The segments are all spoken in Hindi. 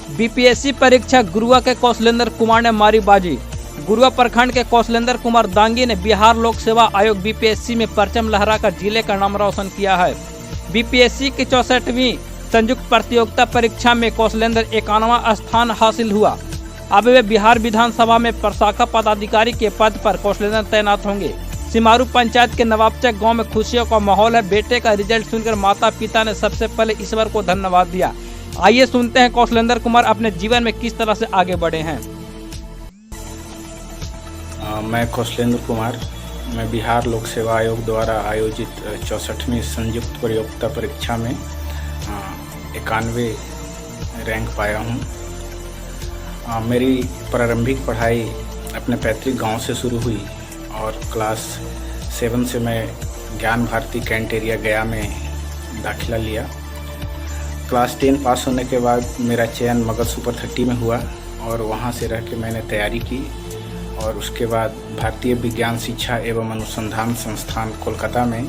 बीपीएससी परीक्षा गुरुआ के कौशलेंद्र कुमार ने मारी बाजी। गुरुआ प्रखंड के कौशलेंद्र कुमार दांगी ने बिहार लोक सेवा आयोग बीपीएससी में परचम लहराकर जिले का नाम रोशन किया है। बीपीएससी की 64वीं संयुक्त प्रतियोगिता परीक्षा में कौशलेंद्र 51वां स्थान हासिल हुआ। अब वे बिहार विधानसभा में प्रशाखा पदाधिकारी के पद पर कौशलेंद्र तैनात होंगे। सिमारू पंचायत के नवाबचक गांव में खुशियों का माहौल है। बेटे का रिजल्ट सुनकर माता पिता ने सबसे पहले ईश्वर को धन्यवाद दिया। आइए सुनते हैं कौशलेंद्र कुमार अपने जीवन में किस तरह से आगे बढ़े हैं। मैं कौशलेंद्र कुमार, मैं बिहार लोक सेवा आयोग द्वारा आयोजित 64वीं संयुक्त प्रतियोगिता परीक्षा में 91 रैंक पाया हूँ। मेरी प्रारंभिक पढ़ाई अपने पैतृक गांव से शुरू हुई और क्लास 7 से मैं ज्ञान भारती कैंट एरिया गया में दाखिला लिया। क्लास 10 पास होने के बाद मेरा चयन मगध सुपर 30 में हुआ और वहाँ से रह के मैंने तैयारी की और उसके बाद भारतीय विज्ञान शिक्षा एवं अनुसंधान संस्थान कोलकाता में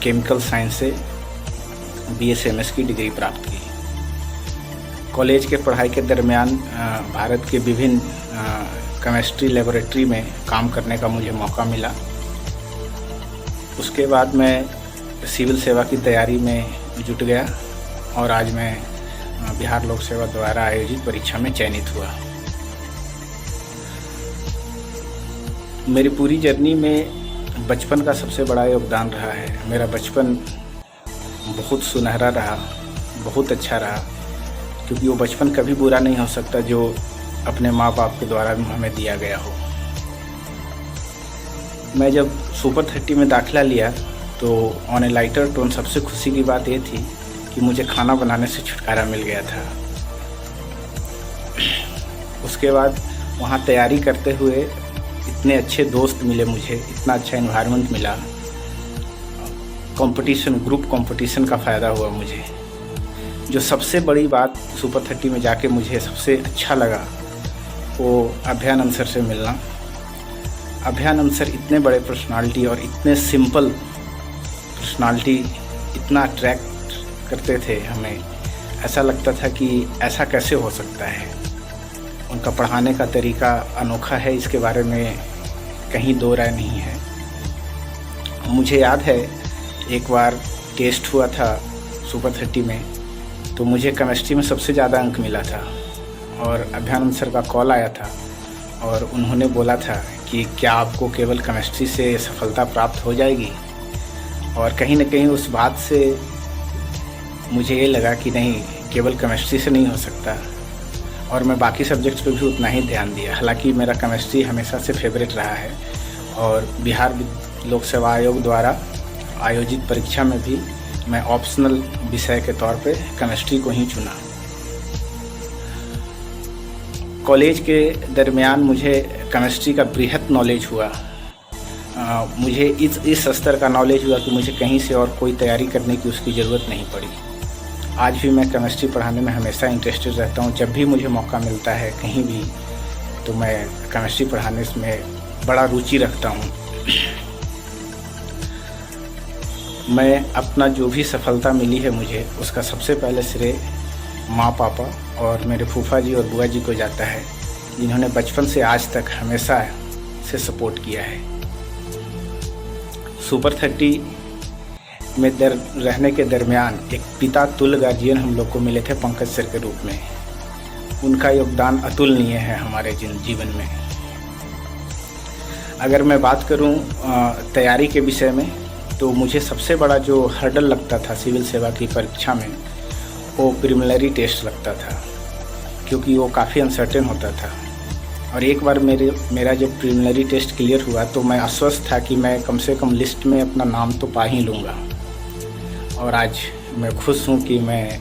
केमिकल साइंस से BSMS की डिग्री प्राप्त की। कॉलेज के पढ़ाई के दरमियान भारत के विभिन्न केमिस्ट्री लेबोरेटरी में काम करने का मुझे मौका मिला। उसके बाद मैं सिविल सेवा की तैयारी में जुट गया और आज मैं बिहार लोक सेवा द्वारा आयोजित परीक्षा में चयनित हुआ। मेरी पूरी जर्नी में बचपन का सबसे बड़ा योगदान रहा है। मेरा बचपन बहुत सुनहरा रहा, बहुत अच्छा रहा, क्योंकि वो बचपन कभी बुरा नहीं हो सकता जो अपने माँ बाप के द्वारा हमें दिया गया हो। मैं जब सुपर 30 में दाखिला लिया तो ऑन ए लाइटर टोन सबसे खुशी की बात ये थी कि मुझे खाना बनाने से छुटकारा मिल गया था। उसके बाद वहाँ तैयारी करते हुए इतने अच्छे दोस्त मिले मुझे, इतना अच्छा एनवायरनमेंट मिला। कंपटीशन, ग्रुप कंपटीशन का फ़ायदा हुआ मुझे। जो सबसे बड़ी बात सुपर 30 में जाके मुझे सबसे अच्छा लगा वो अभयानंद सर से मिलना। अभयानंद सर इतने बड़े पर्सनालिटी और इतने सिंपल पर्सनालिटी इतना अट्रैक्ट करते थे हमें। ऐसा लगता था कि ऐसा कैसे हो सकता है। उनका पढ़ाने का तरीका अनोखा है, इसके बारे में कहीं दो राय नहीं है। मुझे याद है एक बार टेस्ट हुआ था सुपर 30 में, तो मुझे केमिस्ट्री में सबसे ज़्यादा अंक मिला था और अभयानंद सर का कॉल आया था और उन्होंने बोला था कि क्या आपको केवल केमिस्ट्री से सफलता प्राप्त हो जाएगी। और कहीं ना कहीं उस बात से मुझे ये लगा कि नहीं, केवल केमिस्ट्री से नहीं हो सकता। और मैं बाकी सब्जेक्ट्स पे भी उतना ही ध्यान दिया। हालांकि मेरा केमिस्ट्री हमेशा से फेवरेट रहा है और बिहार लोक सेवा आयोग द्वारा आयोजित परीक्षा में भी मैं ऑप्शनल विषय के तौर पे केमिस्ट्री को ही चुना। कॉलेज के दरमियान मुझे केमिस्ट्री का बृहत नॉलेज हुआ। मुझे इस स्तर का नॉलेज हुआ कि मुझे कहीं से और कोई तैयारी करने की उसकी ज़रूरत नहीं पड़ी। आज भी मैं केमिस्ट्री पढ़ाने में हमेशा इंटरेस्टेड रहता हूँ। जब भी मुझे मौका मिलता है कहीं भी, तो मैं केमिस्ट्री पढ़ाने में बड़ा रुचि रखता हूँ। मैं अपना जो भी सफलता मिली है मुझे, उसका सबसे पहले श्रेय माँ पापा और मेरे फूफा जी और बुआ जी को जाता है, जिन्होंने बचपन से आज तक हमेशा से सपोर्ट किया है। सुपर 30 में रहने के दरमियान एक पिता तुल्य गार्जियन हम लोग को मिले थे पंकज सर के रूप में। उनका योगदान अतुलनीय है हमारे जीवन में। अगर मैं बात करूं तैयारी के विषय में, तो मुझे सबसे बड़ा जो हर्डल लगता था सिविल सेवा की परीक्षा में, वो प्रीलिमिनरी टेस्ट लगता था, क्योंकि वो काफ़ी अनसर्टेन होता था। और एक बार मेरा जब प्रीलिमिनरी टेस्ट क्लियर हुआ तो मैं आश्वस्त था कि मैं कम से कम लिस्ट में अपना नाम तो पा ही लूँगा। और आज मैं खुश हूँ कि मैं